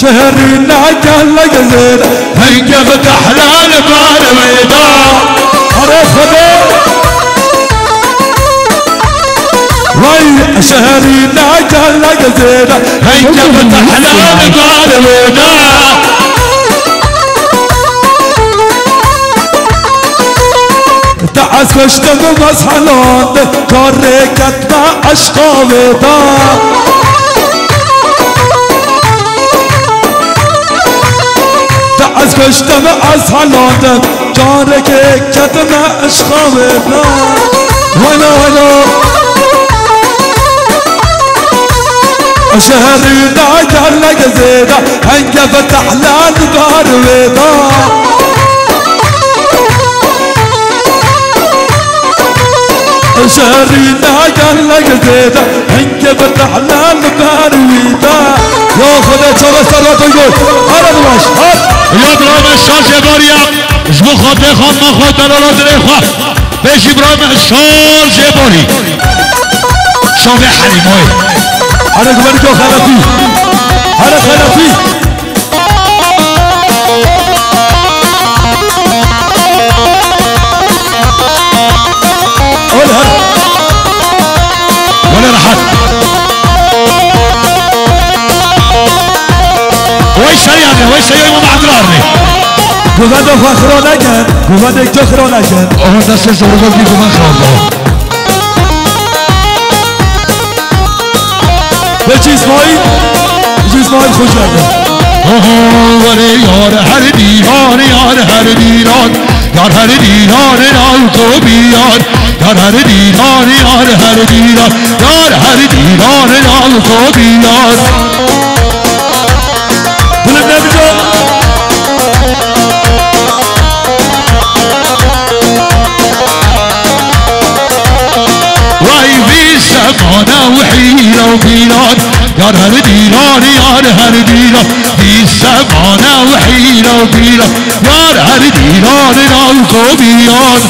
شهرينا قال لك زين هنقفت احلال بار بيضاء عرف خبر وي شهرينا قال لك زين هنقفت احلال بار بيضاء تعس كشتم بس حلال كاركت مع عشقا بيضاء از کشتم از حالاتم جاره که کتم عشقا ببنا وینا وینا شهری ناگر لگزیده هنگه فتحلال بار ویدا شهری ناگر لگزیده هنگه فتحلال بار ویدا یا خدا چاله سراتو گل هره بواش یا ابراهیم شاش باریا جبو خاطر خان ما خود دلالات ریخوا بیش ابراهیم شاش باری شامه حلیمای هره گمانی که خلافی هره خلافی اول هره ولا راحت ويش سريع ويش سريع ما بعد رارني گوزد فخرا نکن گوزد یک تخرا نکن آه دست زورگاه بی گمان خراب به چیزمایی خوش کرده ولی یار هر دیران یار هر دیران یار هر دیران نال تو بیار یار هر دیران یار هر دیران یار هر دیران نال تو بیار دلم نمیجا وای بی سمانه و حیله و بیران یار هر دیران یار هر دیران بی سمانه و حیله و بیران یار هر دیران نال تو بیار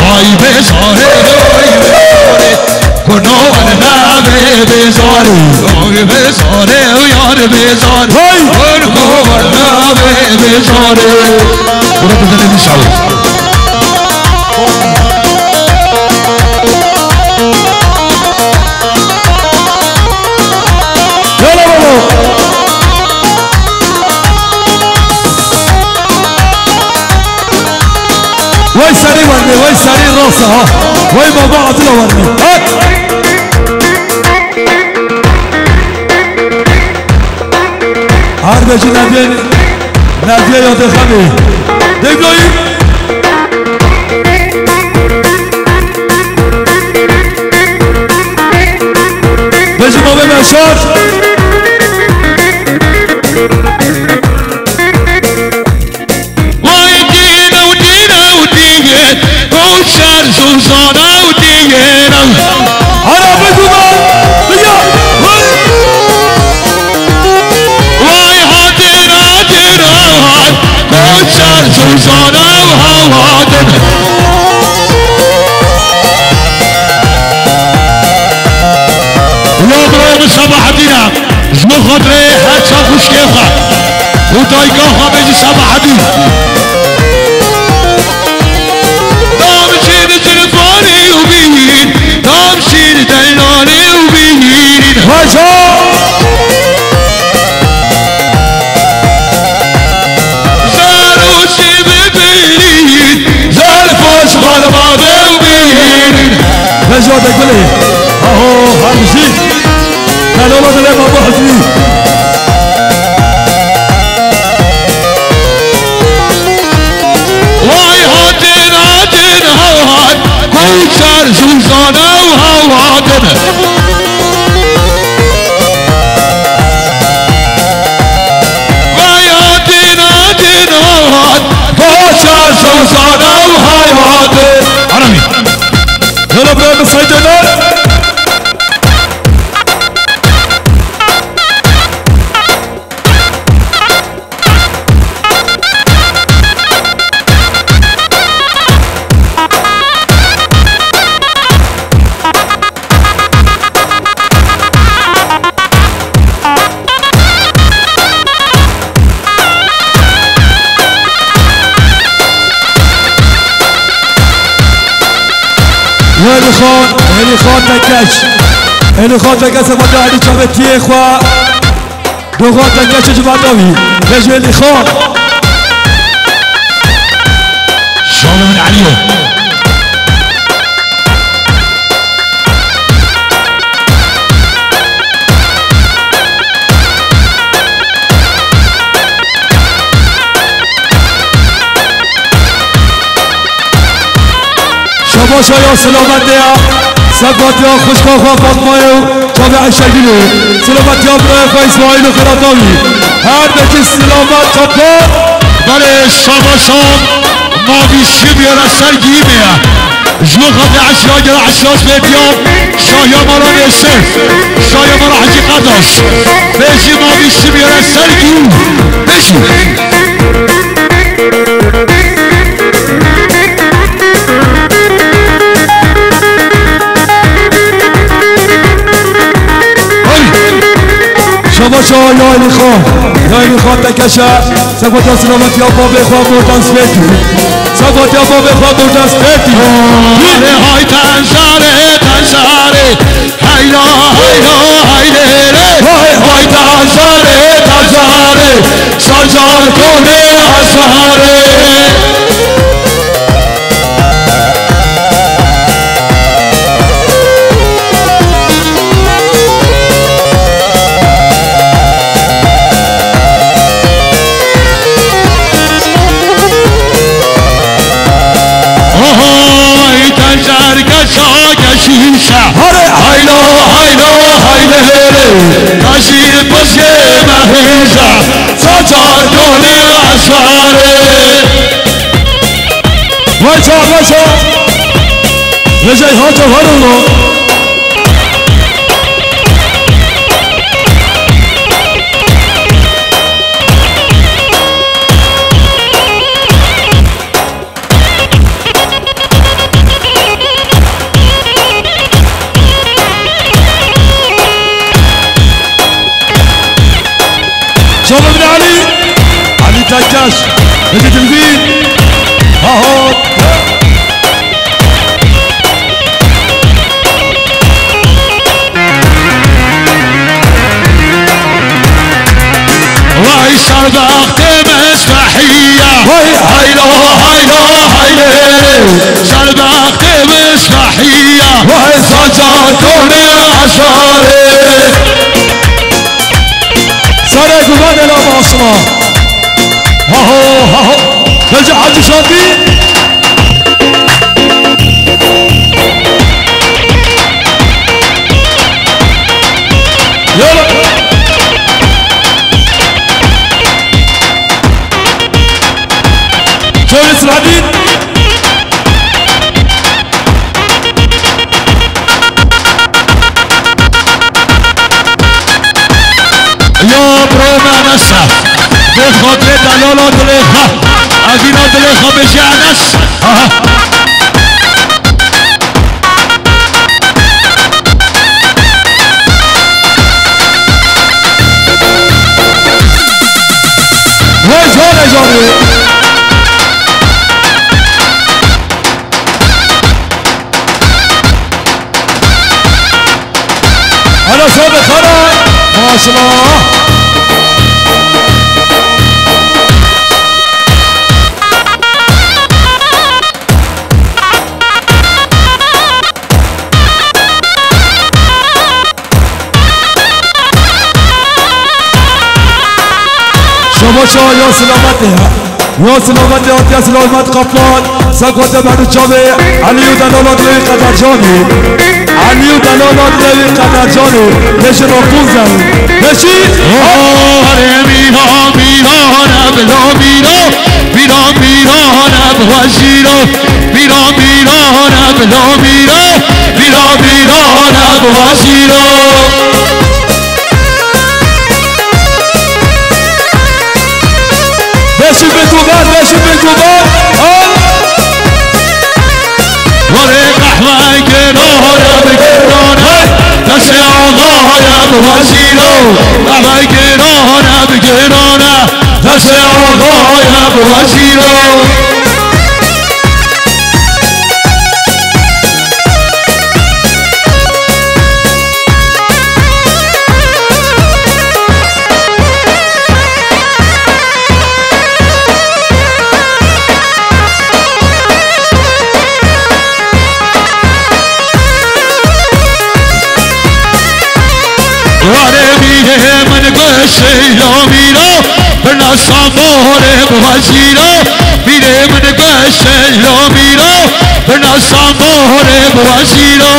وای بزاره کنون نبه بزاره وای بزاره و یار بزاره کنون نبه بزاره برو بزنه میشاوی وای سری ورنی وای سری راسه ها وای بابا عدل ورنی هر بچی نبیه یاد خمی دگایی بچی ما به مشار شهر سوزانه و دیگرم آره بگو بیا وای حاضر کن شهر سوزانه و هوادن یا برای صباح دینا جمو خاطره حدشا خوشکی خواه و دایگاه خواه بجی صباح دین دامشیر دلانه و بینید زروشی ببینید زرفاش غلبابه و بینید بجا بگلی آهو همشی کلامه دل بابا حسنی وای هاتین هواد کوچر سوزانه و هوادن وای هاتین هواد کوچر سوزانه و هوادن عربی يلا بريم الصيدلة الی خان تکش الی خان تکش سفاده علی چابتیه خواه دو خان تکش جباداوی بجو الی خان شغل من علیه شما شاید سلامتی ها سفاتی ها خوشخواه خواه فاطمه و جامعه شگیلو سلامتی ها برای خواه اسماعیل و خراتاوی هر دکی سلامت چپار بله شما شام ما بیشی بیاره سرگیمه جو خط عشیاگر عشیاس بیتیام شایا مرا نیسته شایا مرا حقیقت است بیشی ما بیشی بیاره سرگیم بیشی شما شاه یا علی خان تکشه سفاتی ها سلامتی ها با بخواه بردن سپیتی سفاتی ها با بخواه بردن سپیتی های تنشاره هیلا هیله های تنشاره سازار کنه اساره کاشی پسه مهیزا سازار کنه اساره وایسا رجای ها جوهرونو شوف ابن علي تكاش بدي تنفيذ اهو واي صار وقت مسرحية هيلو صار وقت مسرحية واي سجاكم عشارة سارة قبان الى باصرة هاهو ترجع حاج شاطي يلا جولس العديد يا بروما نسا بخاطر دلالا دلخا اگینا دلخا بشی انس وای جانه انا صابت خرا ما شاء الله شما شاه یا سلامت آتی سلامت قفلان سکوت بر جامعه علیو دلالات روی قدرجانی علیو دلالات روی قدرجانی بشن و خون زن بشی آره میران بلا میران وزیرو میران بلا میران وزیرو بشی به گوبان وره قهوه گرانه دست آقایم وزیرو قهوه گرانه دست آقایم وزیرو شیرا میرا برنا ساماره بوشیرا میره من شیرا میرا برنا ساماره بوشیرا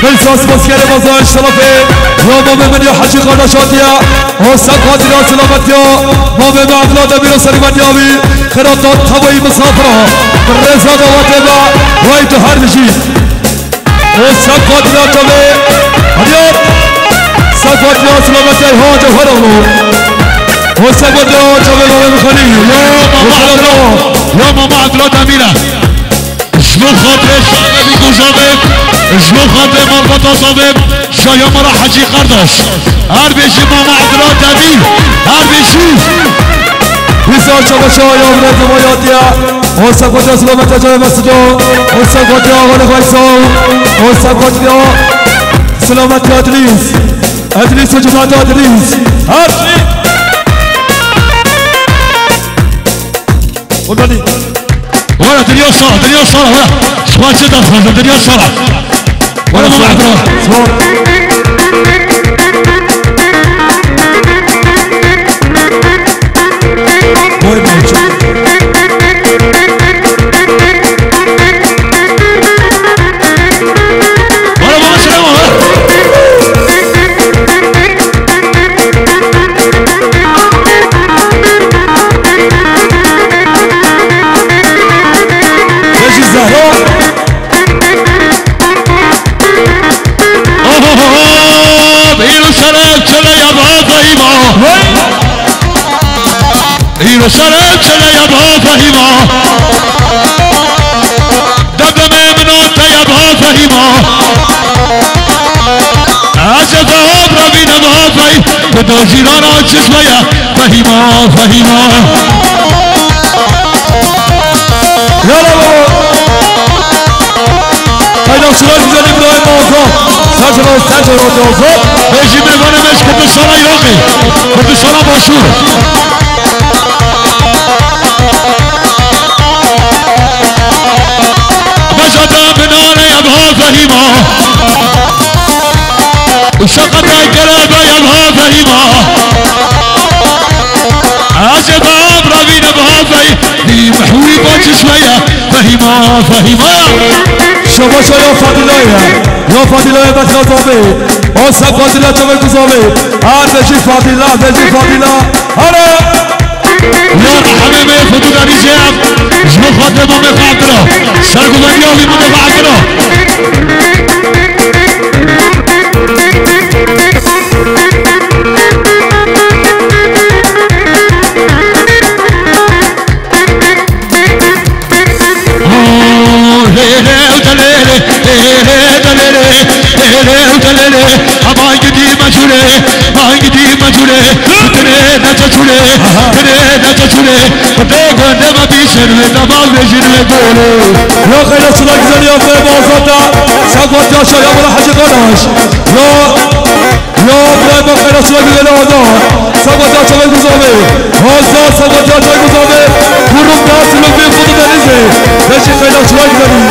بالفاس بسكري بازار الشرفي وما من يحجي قرنا شاطيا وسق قادرا سلامتيا وما من أفلاد أمير سليمانياوي خيرات طوي مسافرة بالرزا دواتبا ويت هرجي وسق قادرا طوي اليوم سق قادرا سلامتيا هو جوهره وسق قادرا طوي وما مخلي يوم ما أفلاد أميرة شلون خاطر شعبي كوزابك شلون خاطر مربطة صابب شايا مرا حجي قرداش هر بيشي ماما عبدالله دبي هر بيشي بسیار شایا امرد نمایاتیا اوسقوتیا سلامت جای مسجدو اوسقوتیا آقای فیصل اوسقوتیا سلامت ادریس و جماعت ادریس قربانی ولا دنيا صلاة ولا شوال شدة خالص دنيا صلاة ولا ما بعد إيرو سلام شلا يا بها فهيما دقم منوت يا بها فهيما عجب عبر بين بها فهيما بدو جيرانا جسميا فهيما يا رب هيدا شلون بزني بروي موضوع سجروا دوزو بيجي من وانا مش كنت الصلاة يراقي كنت الصلاة باشور فهيما وشقت القلب يبها فهيما عجب عبر بين بها في محوي بوش شوية فهيما شما يا فاضلة بس غزابي اوسق فاضلة جمال غزابي بجي فاضلة هلا يا حبيبي فتو داري جاب جمو خاطر ما مقابله سرقو دنياوي ما مقابله يا خير السلاك زنيا في بازاتا ساقوات يا شايا ولا حاجة قناش يا بريبا خير السلاك زنيا وزان ساقوات يا شايا قزامي وزان ساقوات يا شايا قزامي كروب ناس لبي خود دنيزي ليشي خير السلاك زنيا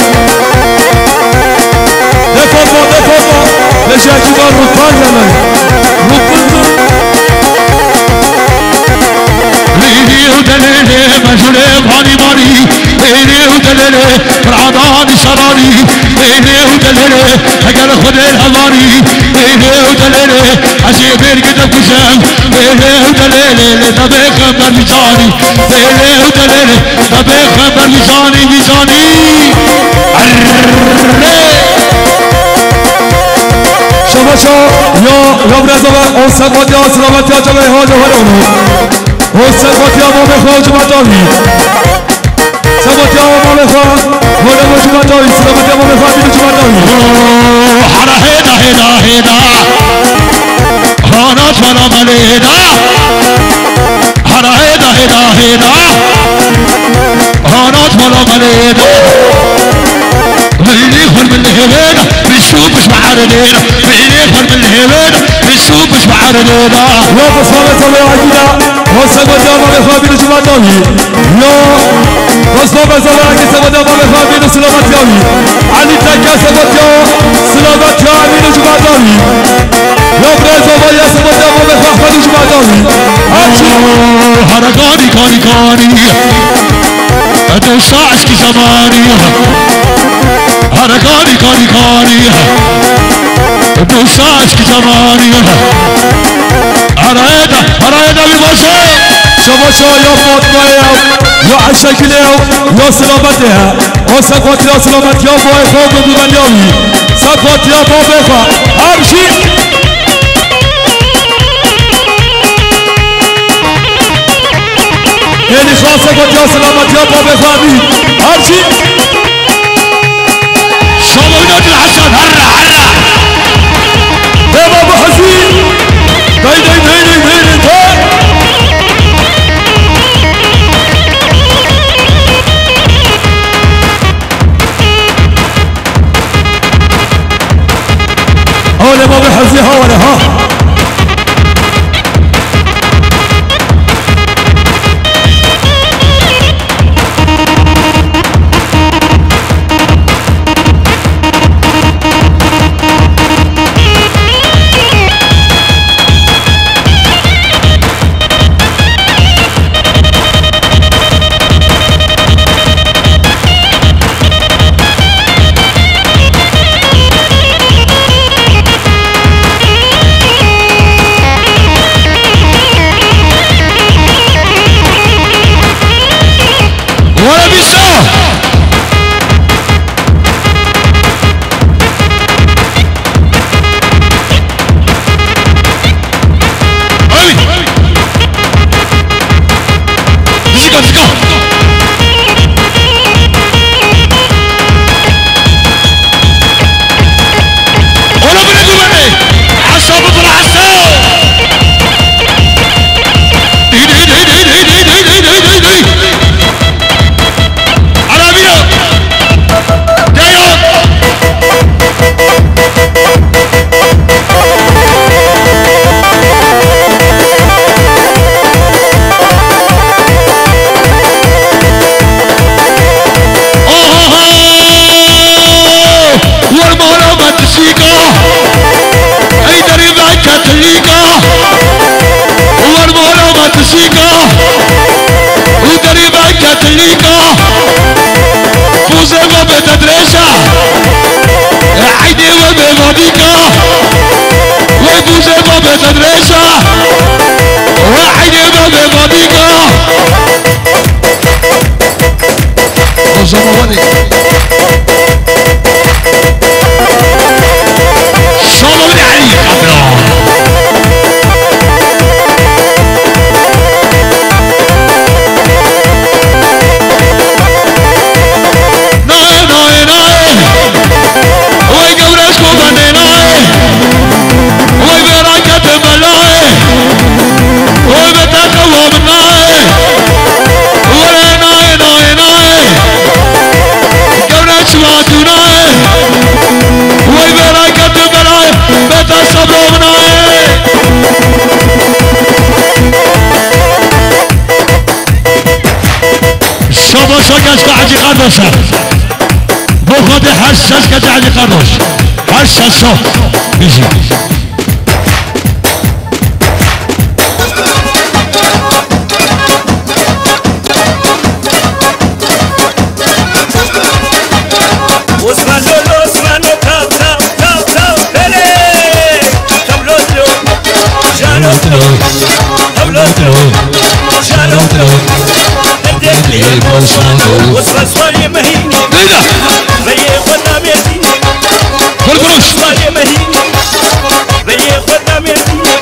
دفاما ليشي اكيبان رفان زنيا ودلله مجله باني ماني ايه ودلله فرعدان شراني ايه ودلله اگر خود الهواني ايه ودلله عشي بيرقد كشام ايه ودلله تبي خبر ميزاني ايه ودلله تبي خبر ميزاني شماشا يا برزا اوسقوات يا سلامت يا جماعه ها جوهرونو اوسقوات يا مامي خواج مداوي سقوات يا مامي خواج مداوي سلامت يا مامي خواج مداوي حرا هيدا خانات ولا مليدا حرا هيدا خانات ولا مليدا اللي يخل من الهبيدة بنشوف مش معاردينا اللي يخل من الهبيدة بنشوف مش معاردينا يا بصالة يا عجيلة وسقط يا بابا خابين جمادوي يا وصلوا بزوارك سقط يا بابا خابين سلامات ياوي علي تاكا سقط يا سلامات يا امين جمادوي يا برزو يا سقط يا بابا خابين جمادوي هرقاني كاني كاني ادو ساعش کی زمانی هرقاني كاني كاني ادو ساعش کی زمانی هرايدا بباشا شباشا يا فاطمة يا عشاكل يا سلامتها وسقط يا سلامت يا بابا خوب بمنياوي سقط يا بابا امشي يعني خاصة قد يا سلامت يا بابا خابي امشي شامو نادي الحسن هرا يا بابا حسين داي هولا بابا حسين هولا ها بخد حساس كتعني قروش حساس بيجي وصلي مهيني بيه خدام يديني وصلي مهيني بيه خدام يديني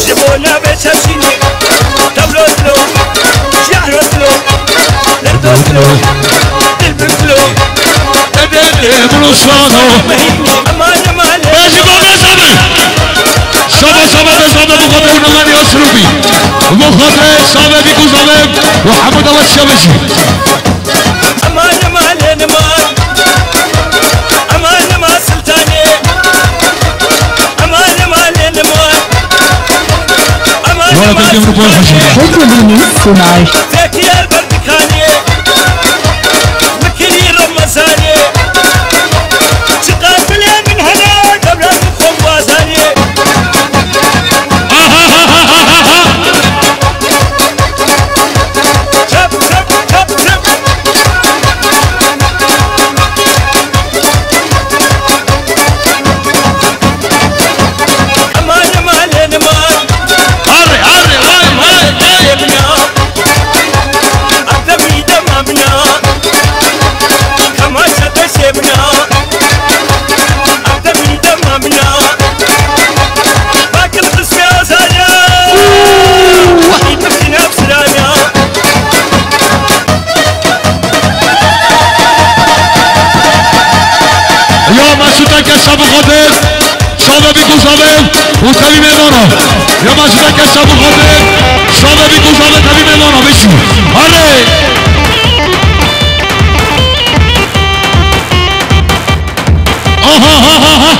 جبونا بتشيني تبلوت له شعرت له لردوت له تلبك له ادري بلوصانو امان امان ماشي بابا صابر بخاطر نغاني اسلوبي بخاطر صابر بيكو ظالم وحمد الله الشمسي امان امان سلطاني امان حالا بگیم رو باید حجوری حجوری سونای تكيال بردكاني مكري رمزاني شقات بلا من هنا قبل الخم وازاني شب شب شب شب امان امان امان هاري هاري هاري هاري يبنا الدمي دمامنا كما شبنا الدمي دمامنا باقي القسم يا زايا يبكينا بسرايا یا مسعود که شب خاطر شب بیگوزاوه و تبی میمانا یا مسعود که شب خاطر شب بیگوزاوه تبی میمانا بشی آره آها ها ها ها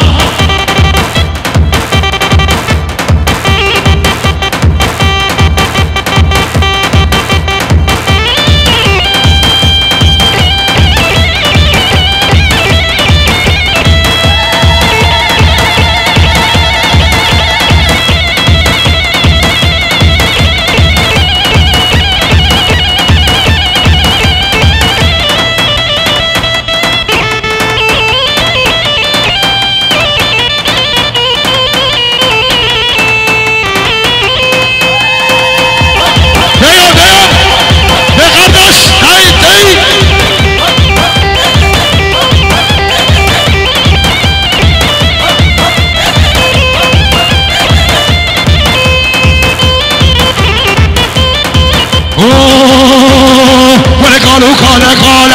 قالوا قال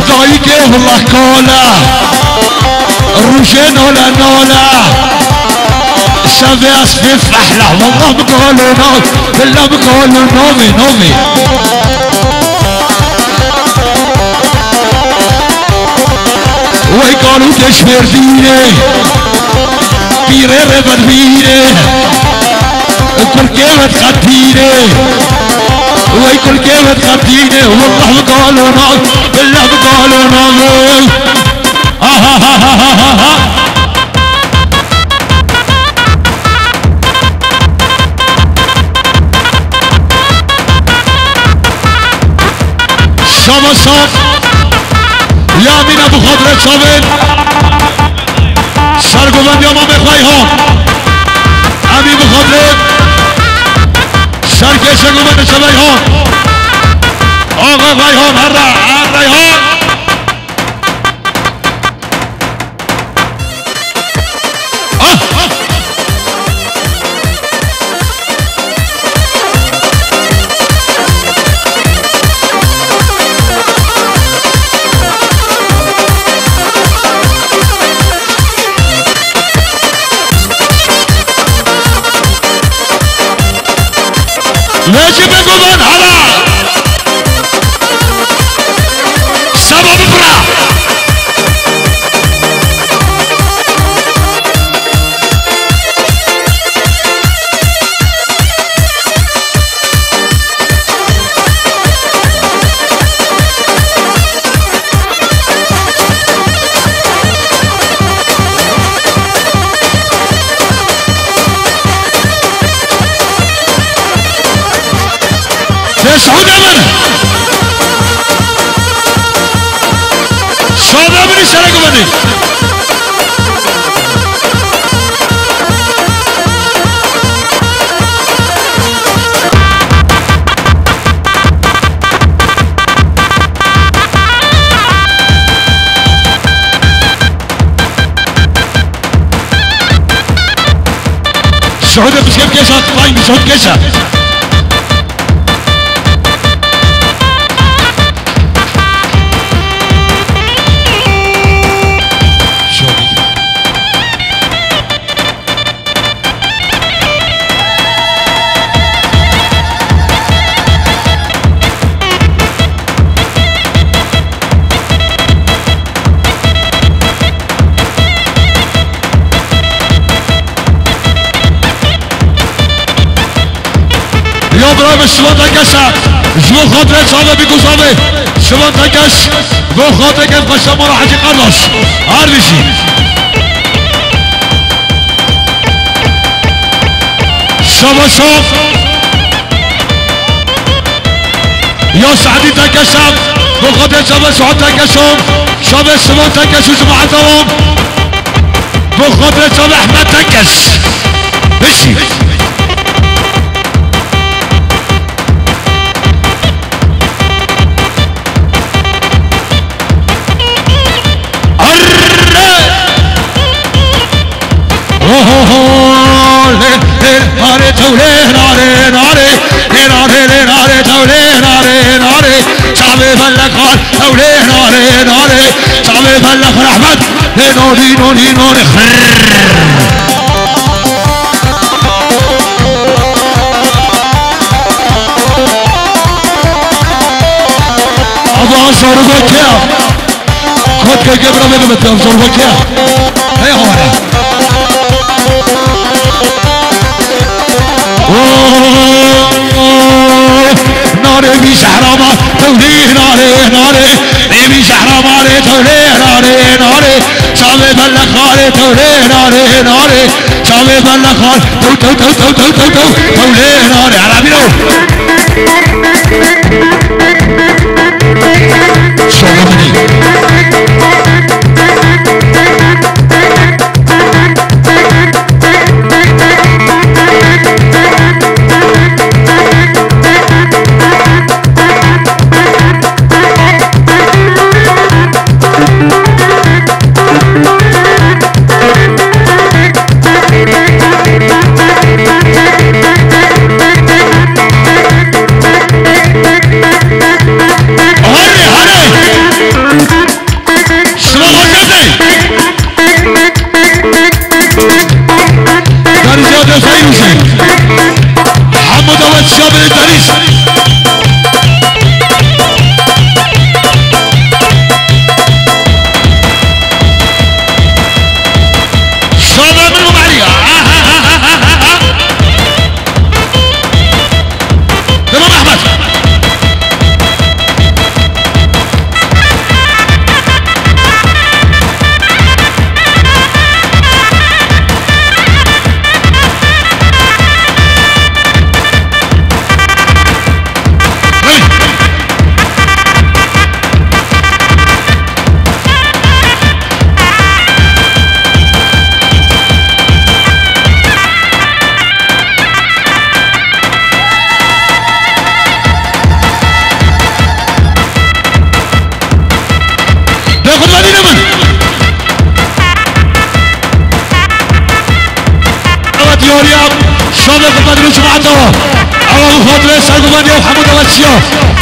ضايق والله قال الرجال ولا نولا شافي اسفف احلى والله بقولوا نوم بالله بقولوا نومي نومي ويقالوا تشفير ديني بيري ربط بيري كل كيف تخطيني ويكل كيف تخطيني والله بقولوا نوم بالله بقولوا نومي ها ها ها ها ها ها شما صاف یا امین ابو خضر چاول سرگوبند یا ما بخوای ها امین ابو خضر سرکش گوبند چاول ها آقا ریحان هر ریحان ليش بقولون هلا سبب برا سعود امن سعود امن سرق بدي سعود بس كيف كيسات طيب سعود كيسات برای شما تکش جمع خاطر چاوه بگو چاوه شما تکش بو خاطر که فشتا ما را حجی قرداش هر بیشی شما شاف یا سعدی تکشم بو خاطر شما شما تکشم شما تکشو جماعتهم بو خاطر شما احمد تکش بشی ناره توله ناره ناره ناره ناره توله ناره ناره شعبي فلقان توله ناره ناره شعبي فلق رحمت نوري نوري نوري ابو صرفك يا خد كبره بنت صرفك يا هي هو ناره بی شهرامه توله ناره ناره بی شهرامه توله ناره ناره شامه بلخاره توله ناره ناره شامه بلخار توله ناره عربی رو شما منی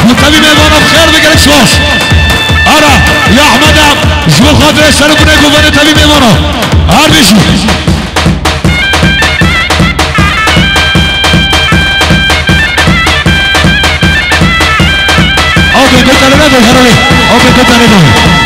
متابعين ايمانا بخير بقى الاسواس ارى يا احمد جمو خاطر سنه كنا يقولون متابعين ايمانا هار بيشو او بيكون تلنا دو هرولي او بيكون تلنا دو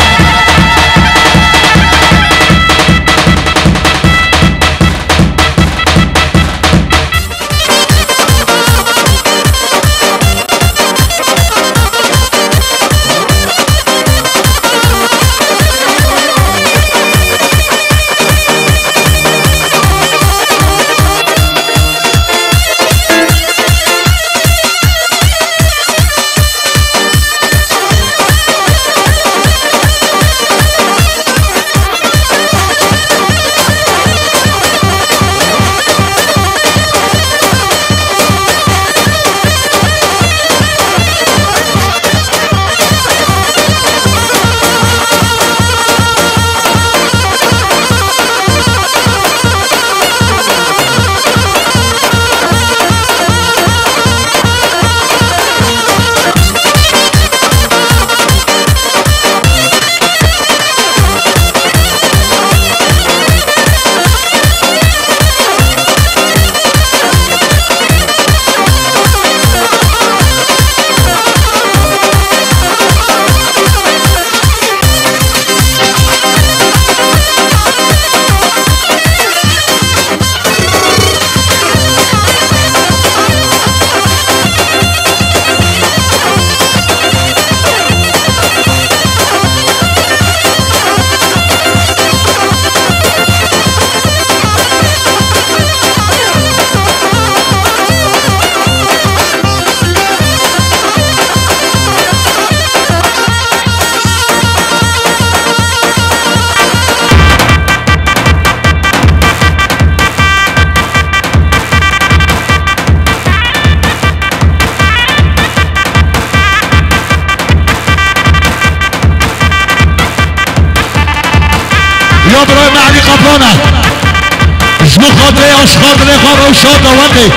باش خاطر يقرأوا شوطة وقت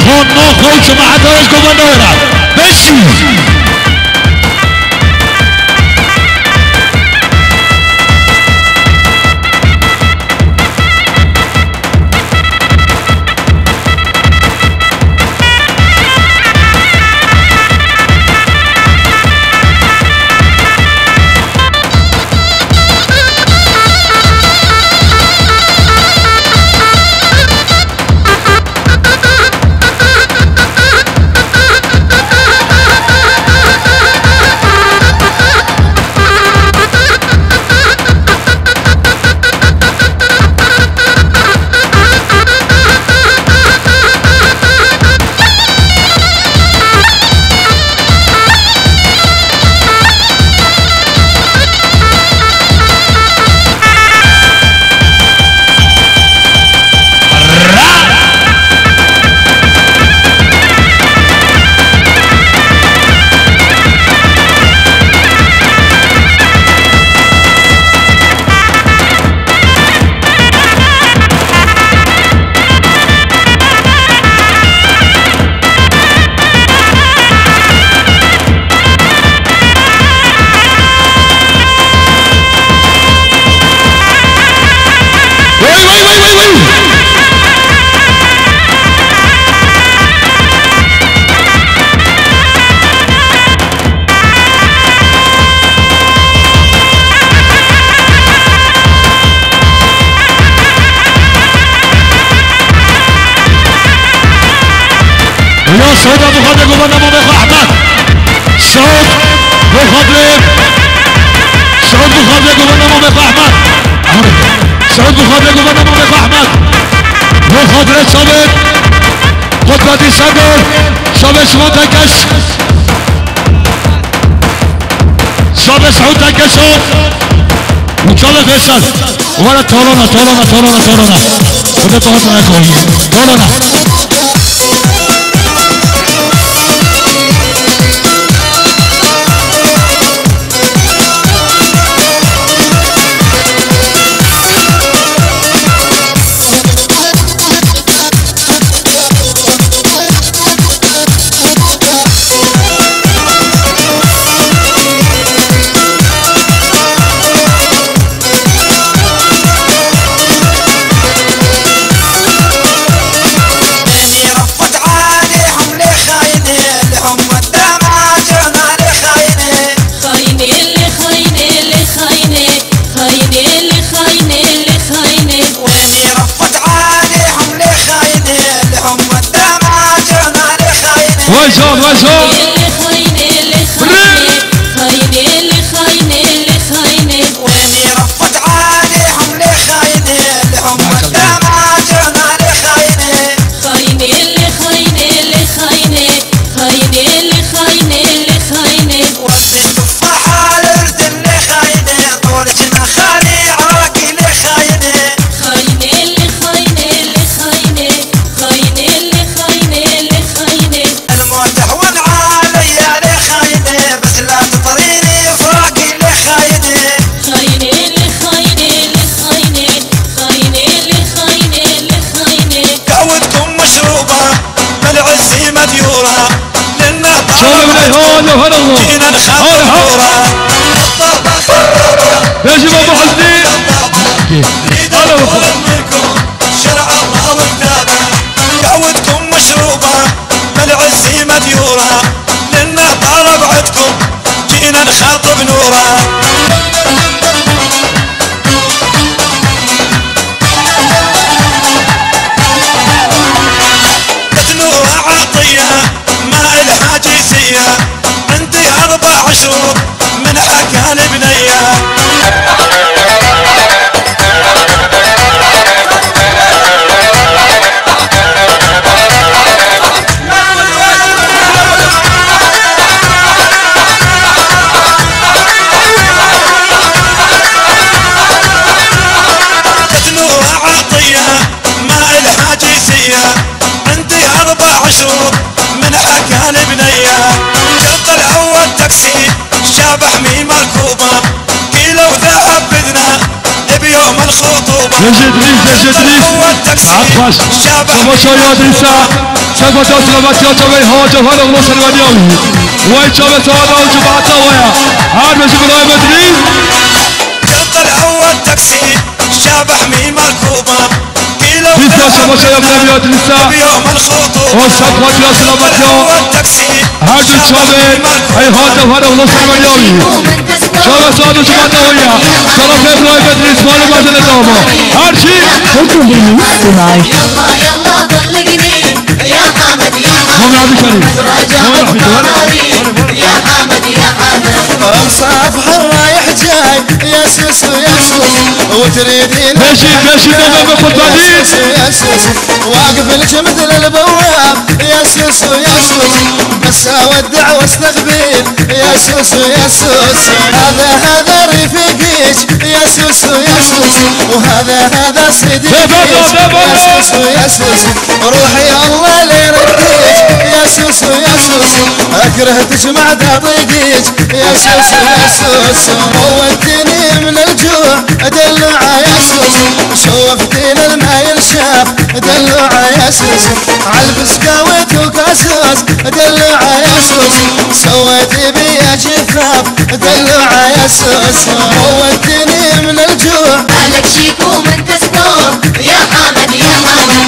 خونو خوش مع دورش كوماندورا بشي صوت ابو خضر قبنا مبيخ احمد صوت ابو خضر صوت ابو خضر قبنا مبيخ احمد صوت ابو خضر قبنا مبيخ احمد ابو خضر صوت قدرتي صدر صوت سعود تكش صوت سعود تكش وان شاء الله فيصل ولا تورونا وده تورونا كويس تورونا وجهه ويني رفض عليهم لخاينه لهم قدام عجونا لخاينه وفي تفاحة الأردن لخاينه طول جنا خالي عراقي لخاينه الموت هون عليا لخاينه بس لا تطريني فراقي لخاينه قهوتكم مشروبة بالعز مديورة لنا جينا نخاف دورة يجب ابو حسنين نريد نقول منكم شرع الله وكتابه قهوتكم مشروبة بالعز مديورة لنا طالب عدكم جينا نخاطب نورة نورة عطية ما إلها جيزية عندي 4 شهور من حكى البنية عندي 4 شهور من حكى البنية شرط الأول تاكسي شابح مي مركوبة كيلو ذهب بدنا بيوم الخطوبة يجي إدريس عقبش شباشا يا إدريسا شباشا سلامات يا جماعي هاجم هذا غلوص الوديوي وين جماعة هذا وجماعة ويا هاد مش إبراهيم إدريس يطلع هو التاكسي شبح ميم الكوبا إدريسا شباشا يا إبراهيم يا إدريسا بيوم الخطوبة وشباشا يا سلامات يا هاد الشباب أي هاجم هذا غلوص الوديوي شباب صادو جماعة ويا طرف إبراهيم إدريس مالو بعد الدوام هاد شيء يلا طلقني يا حامد يا حامد يا حامد يا حامد مصافحة رايح جاي يا سوسو يا سوسو وتريدين ماشي دابا بالباديس يا سوسو واقف الجمد للبواب يا سوسو يا سوسو بس اودع واستقبل يا سوسو يا سوسو هذا رفيقيش يا سوسو يا سوسو وهذا صديقيش يا سوسو يا سوسو روحي الله ليرديش يا سوسو يا سوسو اكره تجمع دقيقيش يا سوسو يا سوسو وديني من الجوع دلوعة يا سوسو شوفتينا الماء ينشاف دلوعة يا سوسو عالبسكاويت وكاسوس دلوعة يا سوسو سويتي بيا جفاف دلوعة يا سوسو وديني من الجوع مالك شيك ومن تستور يا حامد يا حامد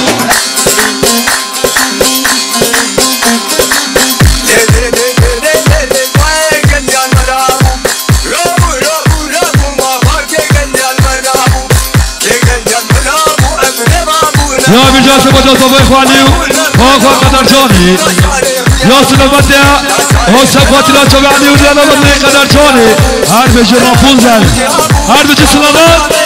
يا بجاسة بدأ صباح وعليو وقف قدر جوني يا سلامتيا وصفات لا تبعني ودينا بدي قدر جوني هاد بيجي رافوزل هاد بيجي سلامات